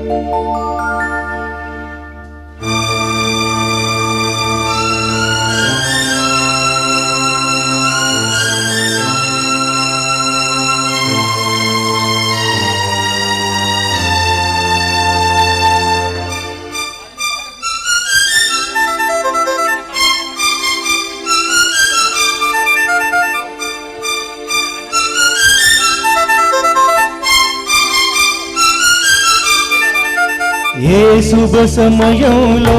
ఏ శుభ సమయంలో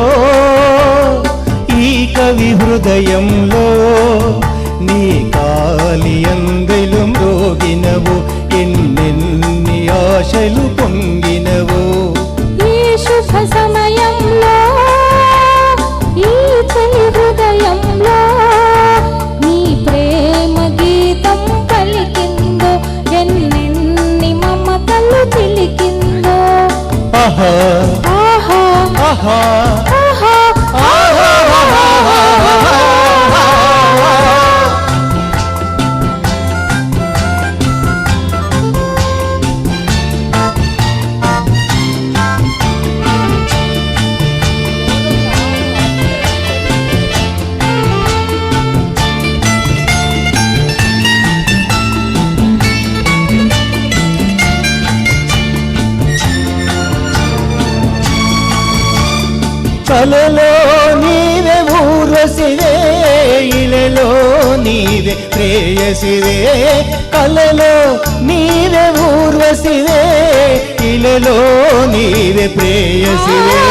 ఈ కవి హృదయంలో నీ కాలి అందెలు మ్రోగినవు, ఎన్నెన్ని ఆశలు పొంగినవు. ఈ శుభ సమయంలో ఈ కవి హృదయంలో నీ ప్రేమ గీతం పలికిందో, ఎన్నెన్ని మమతలు చిలికిందో. ఆహా ఆహా ఆహా ఆహా కలలో నీవే ఊర్వశివే, ఇలలో నీవే ప్రేయసివే. కలలో నీవే ఊర్వశివే, ఇలలో నీవే ప్రేయసివే.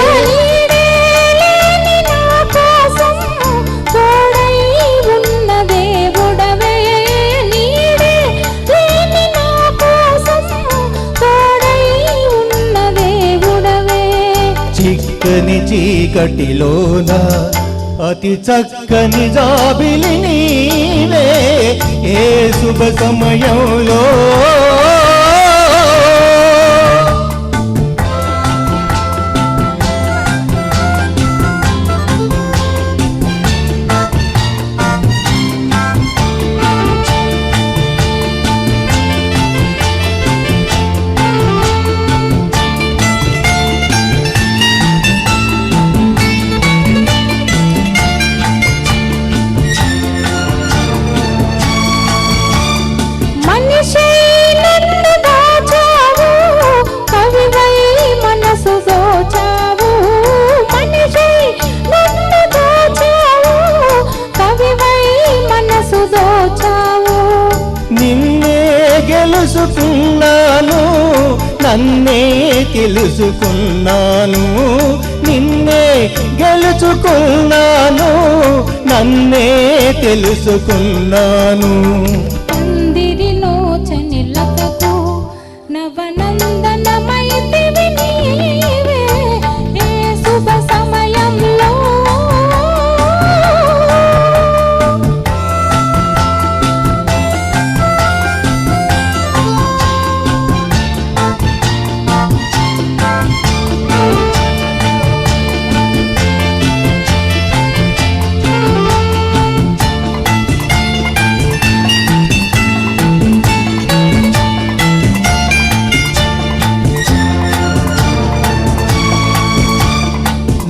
చిక్కని చీకటిలోన అతి చక్కని జాబిలి నీవే, ఏ శుభ సమయంలో తెలుసుకున్నాను, నన్నే తెలుసుకున్నాను. నిన్నే గెలుచుకున్నాను, నన్నే తెలుసుకున్నాను. పందిరి నోచని లతకు నవనందనమైతివి నీవే, ఏ శుభ సమయంలో.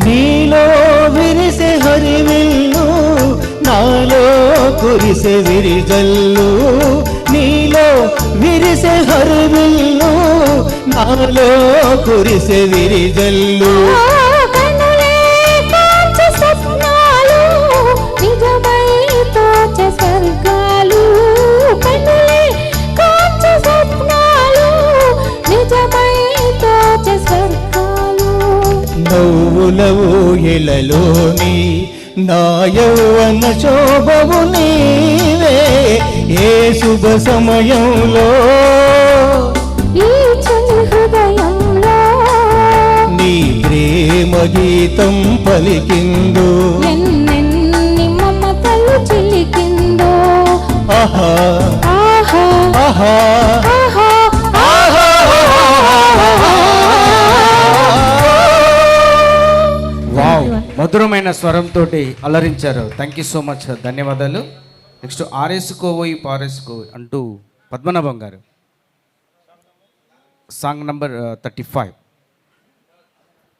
నీలో విరిసే హరివిల్లు, నాలో కురిసే విరిజల్లు. నీలో విరిసే హరివిల్లు, నాలో కురిసే విరిజల్లు. నవ్వుల ఊయలలోని నా యౌవన శోభవు నీవే, ఏ శుభ సమయంలో ఈ చలి హృదయంలో నీ ప్రేమ గీతం పలికిందో, ఎన్నెన్ని మమతలు చిలికిందో. ఆహా ఆహా ఆహా ఆహా మధురమైన స్వరంతో అలరించారు. థ్యాంక్ యూ సో మచ్, ధన్యవాదాలు. నెక్స్ట్ ఆర్ఎస్కోవోయి పారేసుకో అంటూ పద్మనాభం గారు సాంగ్ నంబర్ 35.